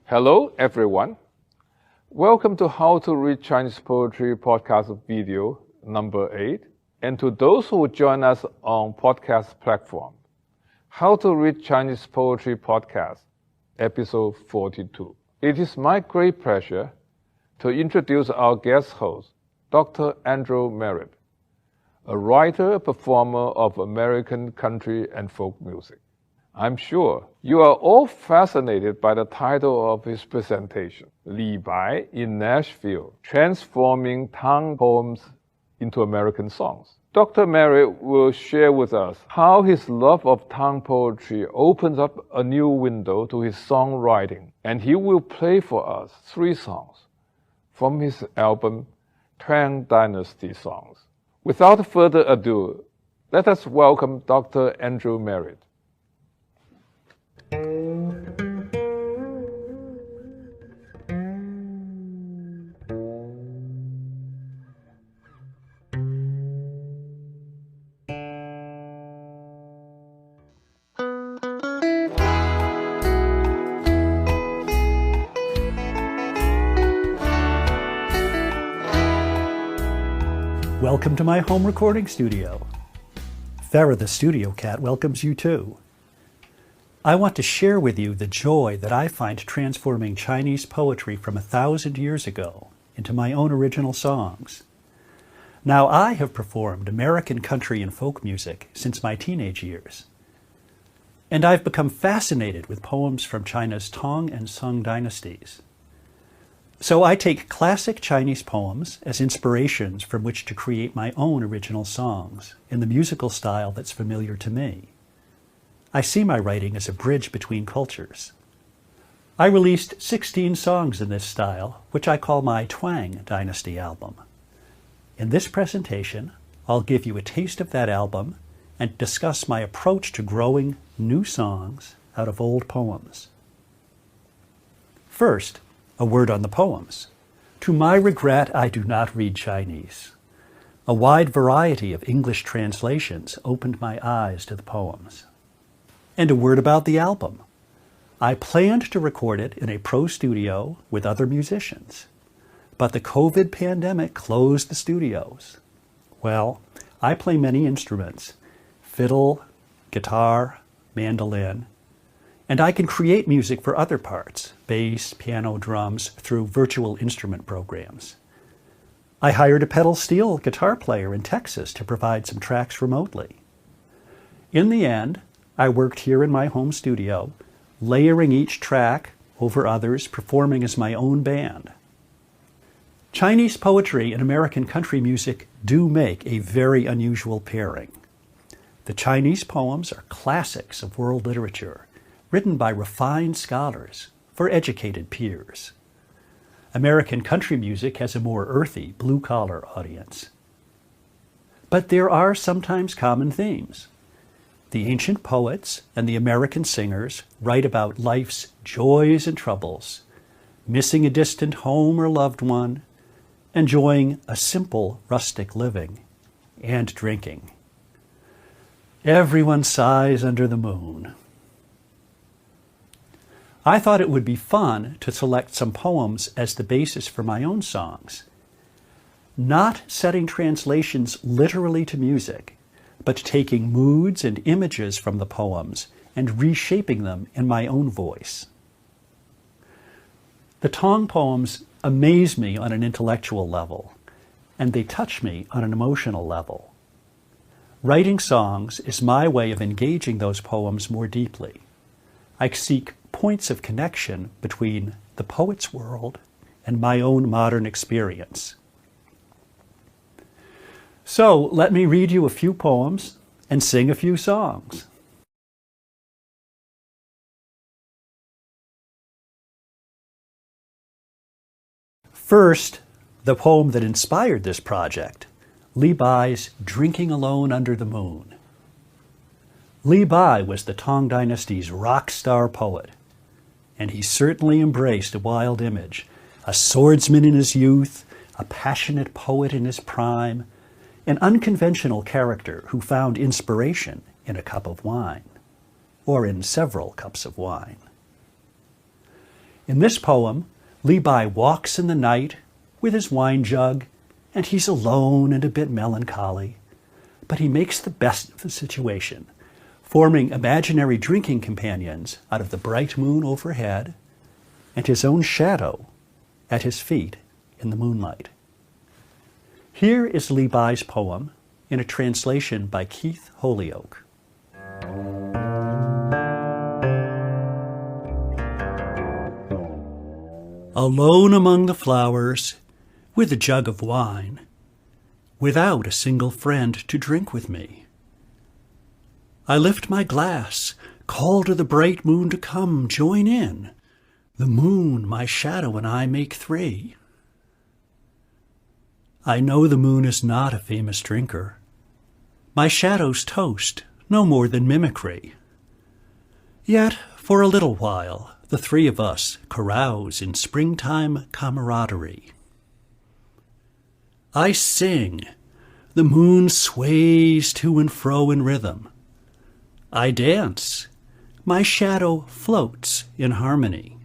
Hello, everyone. Welcome to How to Read Chinese Poetry podcast video number 8. And to those who join us on podcast platform, How to Read Chinese Poetry podcast, episode 42. It is my great pleasure to introduce our guest host, Dr. Andrew Merritt, a writer, performer of American country and folk music. I'm sure you are all fascinated by the title of his presentation, Li Bai in Nashville, Transforming Tang Poems into American Songs. Dr. Merritt will share with us how his love of Tang poetry opens up a new window to his songwriting, and he will play for us 3 songs from his album, Twang Dynasty Songs. Without further ado, let us welcome Dr. Andrew Merritt. Welcome to my home recording studio. Farrah the studio cat welcomes you too. I want to share with you the joy that I find transforming Chinese poetry from 1,000 years ago into my own original songs. Now, I have performed American country and folk music since my teenage years, and I've become fascinated with poems from China's Tang and Song dynasties. So I take classic Chinese poems as inspirations from which to create my own original songs in the musical style that's familiar to me. I see my writing as a bridge between cultures. I released 16 songs in this style, which I call my Twang Dynasty album. In this presentation, I'll give you a taste of that album and discuss my approach to growing new songs out of old poems. First, a word on the poems. To my regret, I do not read Chinese. A wide variety of English translations opened my eyes to the poems. And a word about the album. I planned to record it in a pro studio with other musicians, but the COVID pandemic closed the studios. Well, I play many instruments, fiddle, guitar, mandolin, and I can create music for other parts, bass, piano, drums, through virtual instrument programs. I hired a pedal steel guitar player in Texas to provide some tracks remotely. In the end, I worked here in my home studio, layering each track over others, performing as my own band. Chinese poetry and American country music do make a very unusual pairing. The Chinese poems are classics of world literature, written by refined scholars for educated peers. American country music has a more earthy, blue-collar audience. But there are sometimes common themes. The ancient poets and the American singers write about life's joys and troubles, missing a distant home or loved one, enjoying a simple rustic living, and drinking. Everyone sighs under the moon. I thought it would be fun to select some poems as the basis for my own songs, not setting translations literally to music, but taking moods and images from the poems and reshaping them in my own voice. The Tang poems amaze me on an intellectual level, and they touch me on an emotional level. Writing songs is my way of engaging those poems more deeply. I seek points of connection between the poet's world and my own modern experience. So let me read you a few poems and sing a few songs. First, the poem that inspired this project, Li Bai's Drinking Alone Under the Moon. Li Bai was the Tang Dynasty's rock star poet, and he certainly embraced a wild image, a swordsman in his youth, a passionate poet in his prime, an unconventional character who found inspiration in a cup of wine, or in several cups of wine. In this poem, Li Bai walks in the night with his wine jug, and he's alone and a bit melancholy. But he makes the best of the situation, forming imaginary drinking companions out of the bright moon overhead and his own shadow at his feet in the moonlight. Here is Li Bai's poem in a translation by Keith Holyoke. Alone among the flowers, with a jug of wine, without a single friend to drink with me. I lift my glass, call to the bright moon to come join in. The moon, my shadow, and I make three. I know the moon is not a famous drinker. My shadow's toast, no more than mimicry. Yet, for a little while, the three of us carouse in springtime camaraderie. I sing. The moon sways to and fro in rhythm. I dance. My shadow floats in harmony.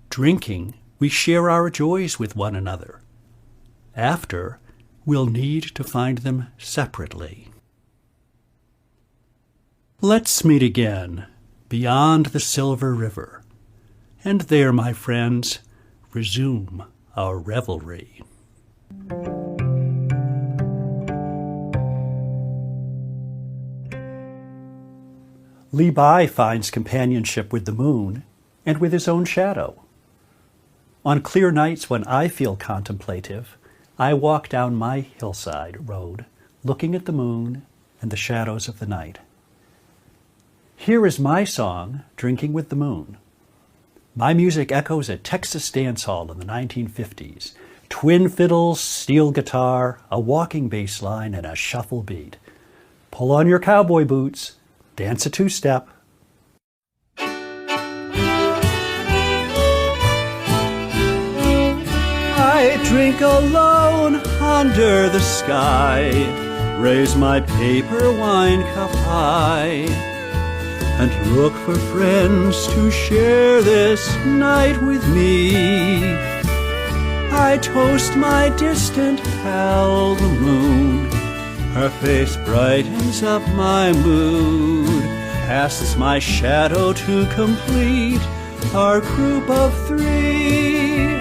Drinking, we share our joys with one another. After, we'll need to find them separately. Let's meet again beyond the silver river, and there, my friends, resume our revelry. Li Bai finds companionship with the moon and with his own shadow. On clear nights when I feel contemplative, I walk down my hillside road, looking at the moon and the shadows of the night. Here is my song, Drinking with the Moon. My music echoes a Texas dance hall in the 1950s. Twin fiddles, steel guitar, a walking bass line, and a shuffle beat. Pull on your cowboy boots, dance a two-step. I drink alone under the sky, raise my paper wine cup high, and look for friends to share this night with me. I toast my distant pal, the moon. Her face brightens up my mood, asks my shadow to complete our group of three.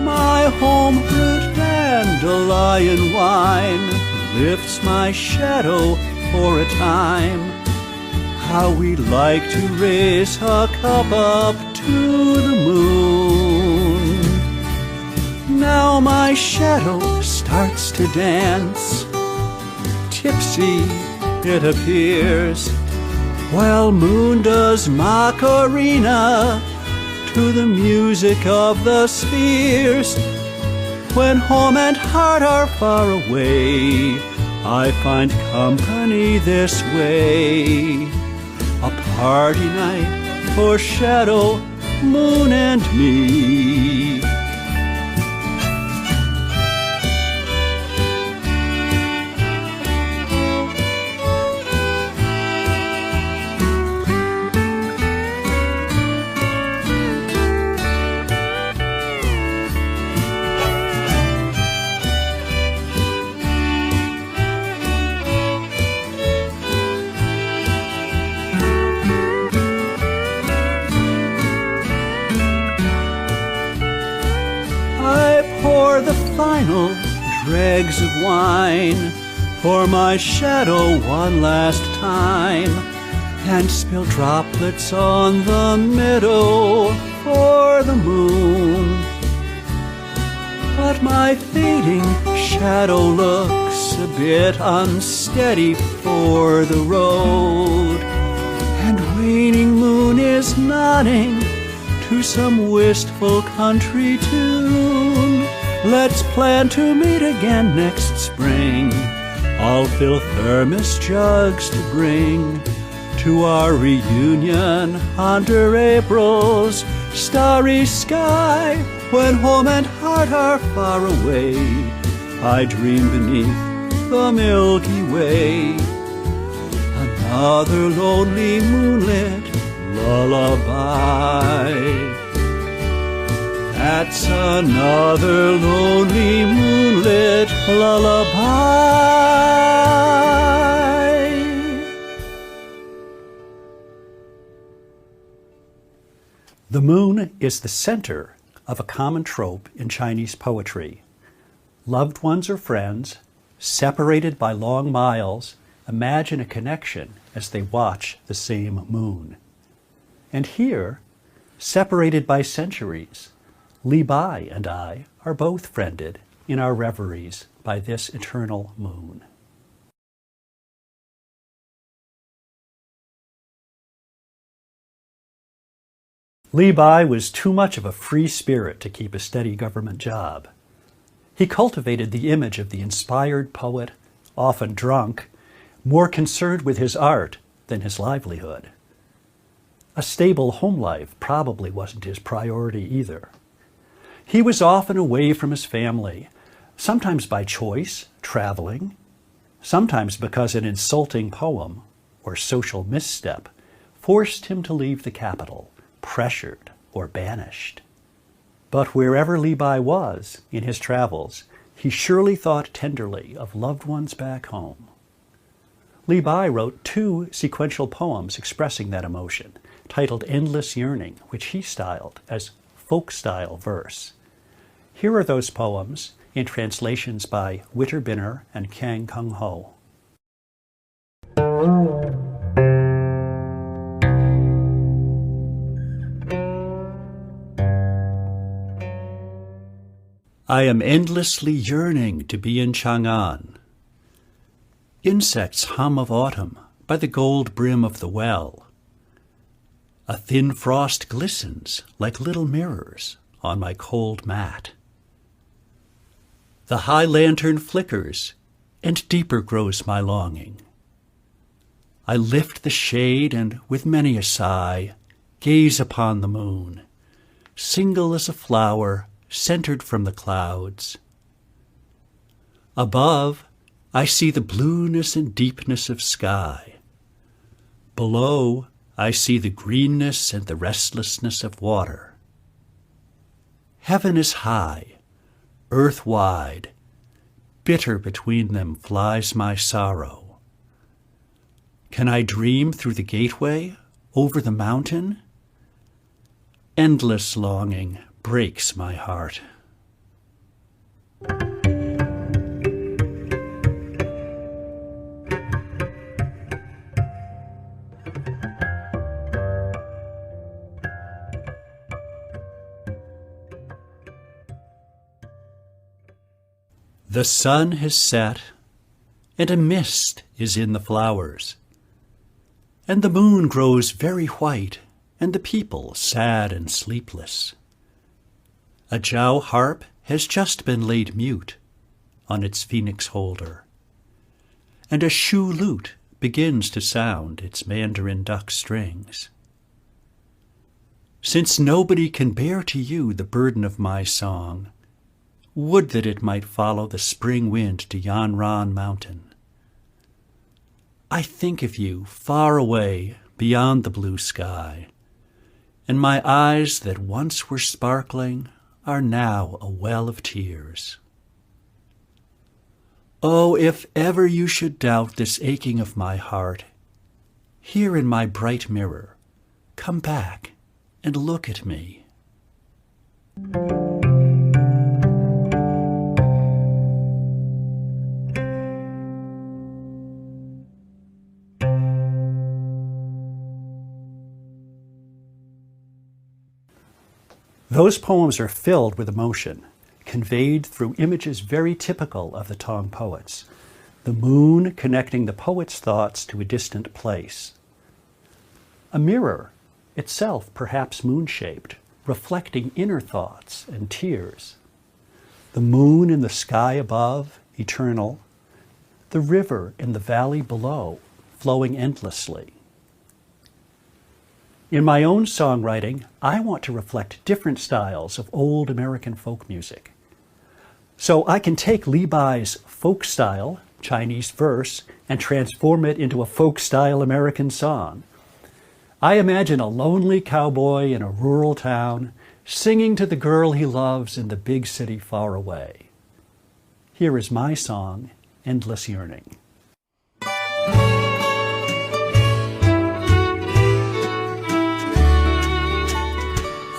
My home-brewed dandelion wine lifts my shadow for a time. How we like to raise a cup up to the moon. Now my shadow starts to dance. Tipsy it appears, while moon does Macarena to the music of the spheres. When home and heart are far away, I find company this way. A party night for shadow, moon, and me. The final dregs of wine for my shadow one last time, and spill droplets on the meadow for the moon. But my fading shadow looks a bit unsteady for the road, and waning moon is nodding to some wistful country tune. Let's plan to meet again next spring. I'll fill thermos jugs to bring to our reunion under April's starry sky. When home and heart are far away, I dream beneath the Milky Way. Another lonely moonlit lullaby. That's another lonely moonlit lullaby. The moon is the center of a common trope in Chinese poetry. Loved ones or friends, separated by long miles, imagine a connection as they watch the same moon. And here, separated by centuries, Li Bai and I are both friended in our reveries by this eternal moon. Li Bai was too much of a free spirit to keep a steady government job. He cultivated the image of the inspired poet, often drunk, more concerned with his art than his livelihood. A stable home life probably wasn't his priority either. He was often away from his family, sometimes by choice, traveling, sometimes because an insulting poem or social misstep forced him to leave the capital, pressured or banished. But wherever Li Bai was in his travels, he surely thought tenderly of loved ones back home. Li Bai wrote 2 sequential poems expressing that emotion, titled Endless Yearning, which he styled as folk-style verse. Here are those poems in translations by Witter Binner and Kang Kung Ho. I am endlessly yearning to be in Chang'an. Insects hum of autumn by the gold brim of the well. A thin frost glistens like little mirrors on my cold mat. The high lantern flickers, and deeper grows my longing. I lift the shade and with many a sigh gaze upon the moon, single as a flower centered from the clouds. Above, I see the blueness and deepness of sky. Below, I see the greenness and the restlessness of water. Heaven is high, earth wide, bitter between them flies my sorrow. Can I dream through the gateway, over the mountain? Endless longing breaks my heart. The sun has set, and a mist is in the flowers, and the moon grows very white, and the people sad and sleepless. A Jiao harp has just been laid mute on its phoenix holder, and a Shu lute begins to sound its mandarin duck strings. Since nobody can bear to you the burden of my song, would that it might follow the spring wind to Yanran Mountain. I think of you far away beyond the blue sky, and my eyes that once were sparkling are now a well of tears. Oh, if ever you should doubt this aching of my heart, here in my bright mirror, come back and look at me. Those poems are filled with emotion, conveyed through images very typical of the Tang poets. The moon connecting the poet's thoughts to a distant place. A mirror, itself perhaps moon-shaped, reflecting inner thoughts and tears. The moon in the sky above, eternal. The river in the valley below, flowing endlessly. In my own songwriting, I want to reflect different styles of old American folk music. So I can take Li Bai's folk style, Chinese verse, and transform it into a folk style American song. I imagine a lonely cowboy in a rural town singing to the girl he loves in the big city far away. Here is my song, Endless Yearning.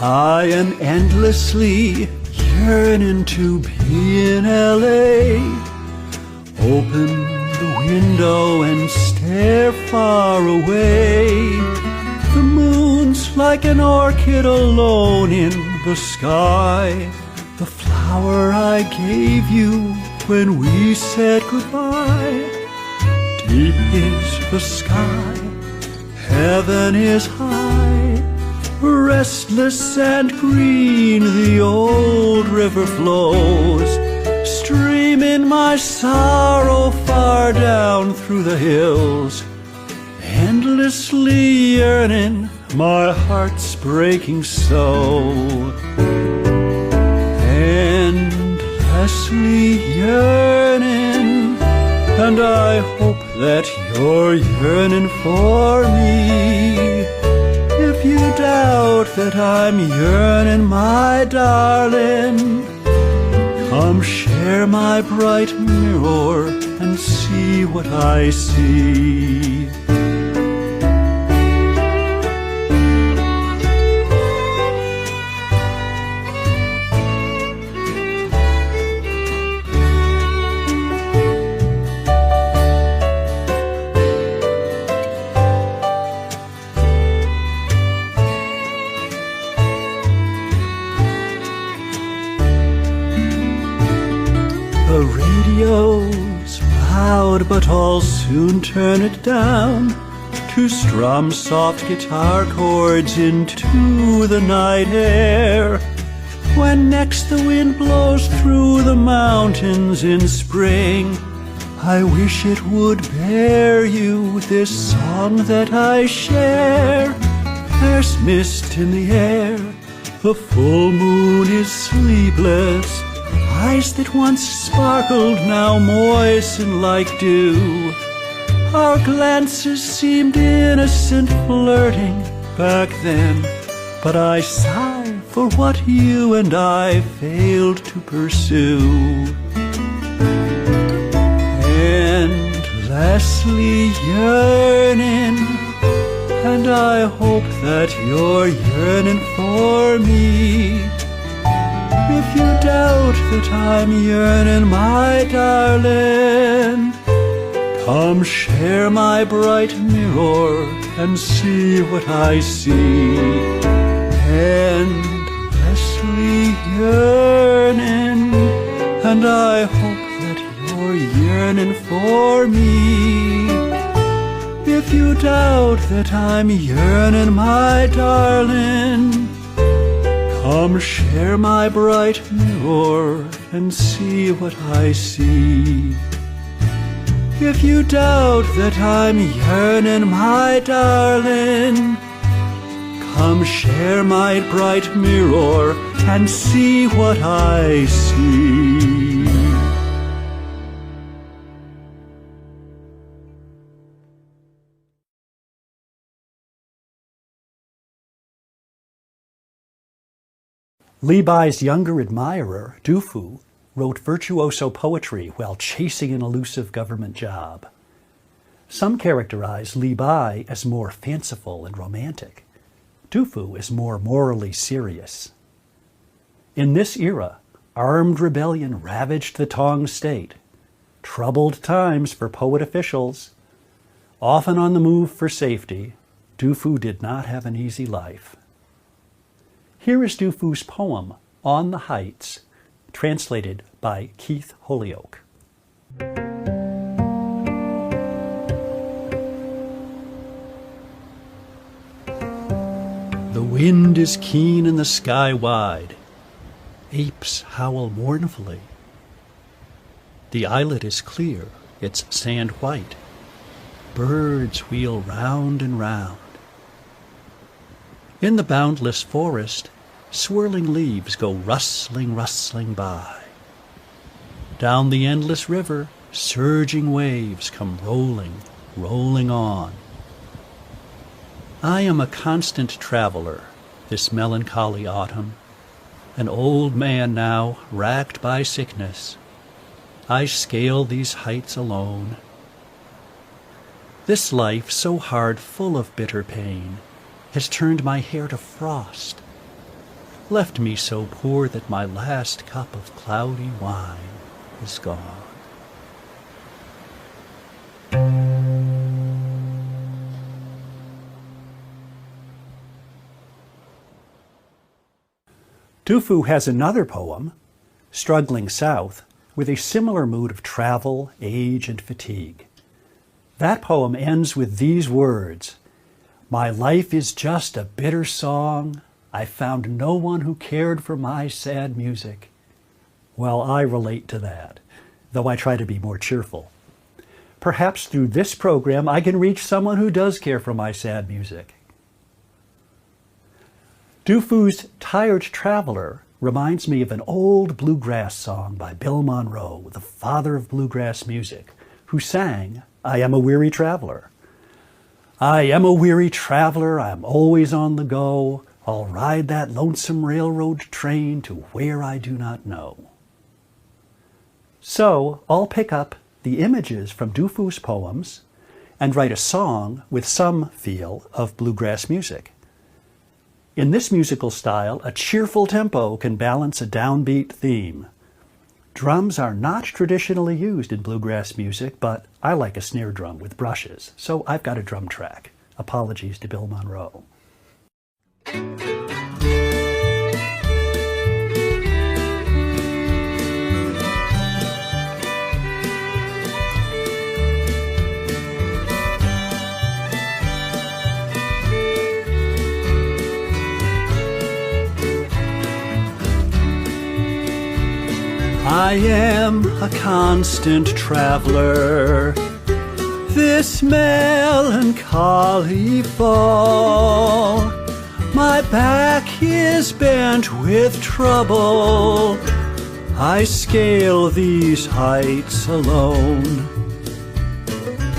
I am endlessly yearning to be in L.A. Open the window and stare far away. The moon's like an orchid alone in the sky. The flower I gave you when we said goodbye. Deep is the sky, heaven is high. Restless and green the old river flows, streaming my sorrow far down through the hills. Endlessly yearning, my heart's breaking so. Endlessly yearning, and I hope that you're yearning for me. If you doubt that I'm yearning, my darling, come share my bright mirror and see what I see. The radio's loud, but I'll soon turn it down to strum soft guitar chords into the night air. When next the wind blows through the mountains in spring, I wish it would bear you this song that I share. There's mist in the air, the full moon is sleepless. Eyes that once sparkled now moisten like dew. Our glances seemed innocent flirting back then, but I sigh for what you and I failed to pursue. Endlessly yearning, and I hope that you're yearning for me. If you doubt that I'm yearning, my darling, come share my bright mirror and see what I see. Endlessly yearning, and I hope that you're yearning for me. If you doubt that I'm yearning, my darling, come share my bright mirror and see what I see. If you doubt that I'm yearning, my darling, come share my bright mirror and see what I see. Li Bai's younger admirer, Du Fu, wrote virtuoso poetry while chasing an elusive government job. Some characterize Li Bai as more fanciful and romantic. Du Fu is more morally serious. In this era, armed rebellion ravaged the Tang state. Troubled times for poet officials. Often on the move for safety, Du Fu did not have an easy life. Here is Du Fu's poem, On the Heights, translated by Keith Holyoke. The wind is keen and the sky wide. Apes howl mournfully. The islet is clear, its sand white. Birds wheel round and round. In the boundless forest, swirling leaves go rustling, rustling by. Down the endless river, surging waves come rolling, rolling on. I am a constant traveler this melancholy autumn, an old man now, racked by sickness. I scale these heights alone. This life, so hard, full of bitter pain, has turned my hair to frost, left me so poor that my last cup of cloudy wine is gone. Du Fu has another poem, Struggling South, with a similar mood of travel, age, and fatigue. That poem ends with these words, "My life is just a bitter song. I found no one who cared for my sad music." Well, I relate to that, though I try to be more cheerful. Perhaps through this program I can reach someone who does care for my sad music. Du Fu's Tired Traveler reminds me of an old bluegrass song by Bill Monroe, the father of bluegrass music, who sang, "I am a weary traveler. I am a weary traveler, I am always on the go. I'll ride that lonesome railroad train to where I do not know." So I'll pick up the images from Du Fu's poems and write a song with some feel of bluegrass music. In this musical style, a cheerful tempo can balance a downbeat theme. Drums are not traditionally used in bluegrass music, but I like a snare drum with brushes, so I've got a drum track. Apologies to Bill Monroe. I am a constant traveler, this melancholy fall. My back is bent with trouble, I scale these heights alone.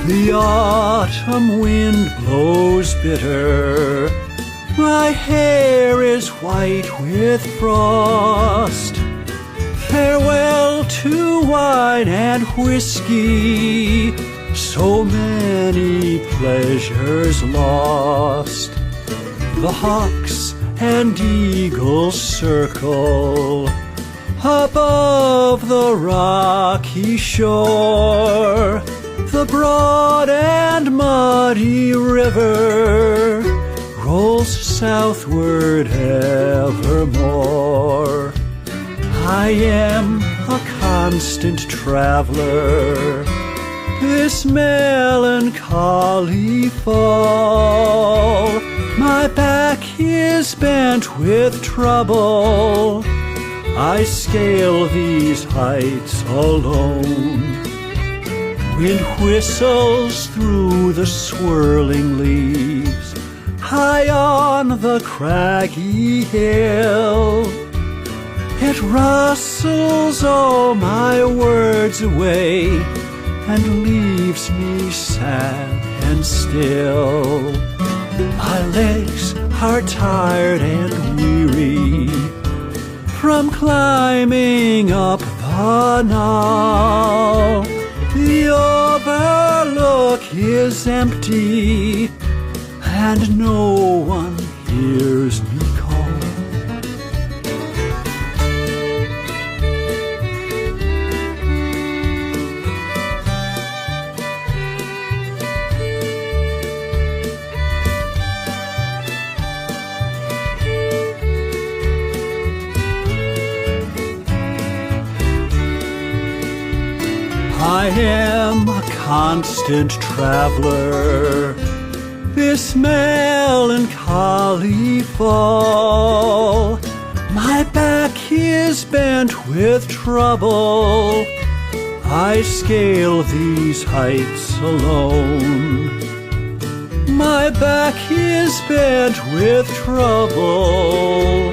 The autumn wind blows bitter, my hair is white with frost. Farewell to wine and whiskey, so many pleasures lost. The hawks and eagles circle above the rocky shore. The broad and muddy river rolls southward evermore. I am a constant traveler, this melancholy fall. My back is bent with trouble, I scale these heights alone. Wind whistles through the swirling leaves, high on the craggy hill. It rustles all my words away and leaves me sad and still. My legs are tired and weary from climbing up the knoll. The overlook is empty and no one hears me call. I am a constant traveler, this melancholy fall. My back is bent with trouble, I scale these heights alone. My back is bent with trouble,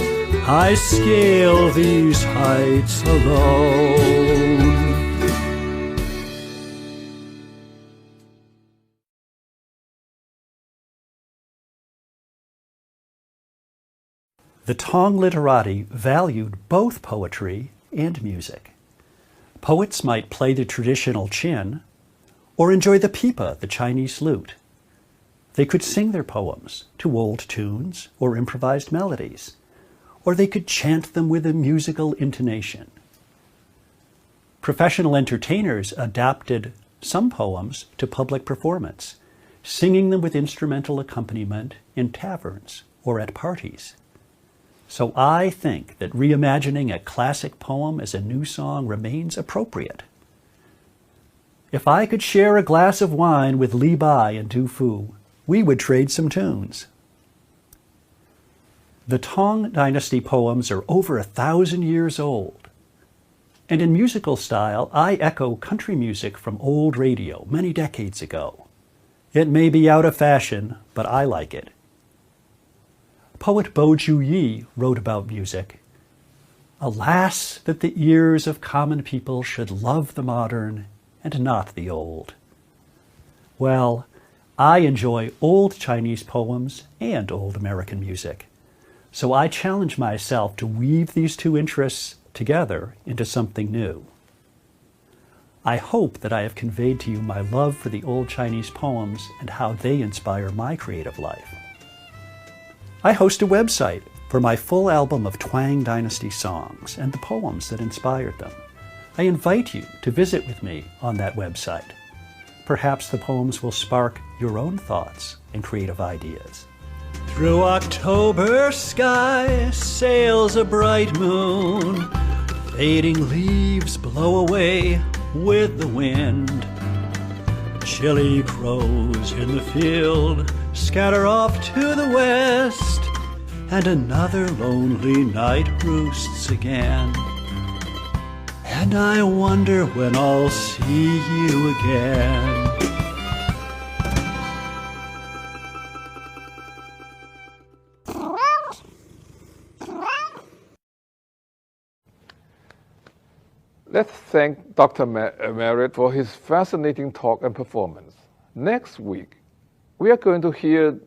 I scale these heights alone. The Tang literati valued both poetry and music. Poets might play the traditional qin or enjoy the pipa, the Chinese lute. They could sing their poems to old tunes or improvised melodies, or they could chant them with a musical intonation. Professional entertainers adapted some poems to public performance, singing them with instrumental accompaniment in taverns or at parties. So I think that reimagining a classic poem as a new song remains appropriate. If I could share a glass of wine with Li Bai and Du Fu, we would trade some tunes. The Twang Dynasty poems are over 1,000 years old. And in musical style, I echo country music from old radio many decades ago. It may be out of fashion, but I like it. Poet Bo Ju-yi wrote about music. Alas, that the ears of common people should love the modern and not the old. Well, I enjoy old Chinese poems and old American music. So I challenge myself to weave these two interests together into something new. I hope that I have conveyed to you my love for the old Chinese poems and how they inspire my creative life. I host a website for my full album of Twang Dynasty songs and the poems that inspired them. I invite you to visit with me on that website. Perhaps the poems will spark your own thoughts and creative ideas. Through October sky sails a bright moon. Fading leaves blow away with the wind. Chilly crows in the field scatter off to the west, and another lonely night roosts again. And I wonder when I'll see you again. Let's thank Dr. Merritt for his fascinating talk and performance. Next week, we are going to hear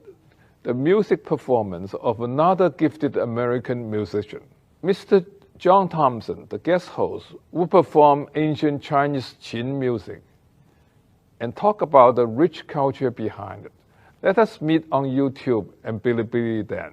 the music performance of another gifted American musician. Mr. John Thompson, the guest host, will perform ancient Chinese qin music and talk about the rich culture behind it. Let us meet on YouTube and Bilibili then.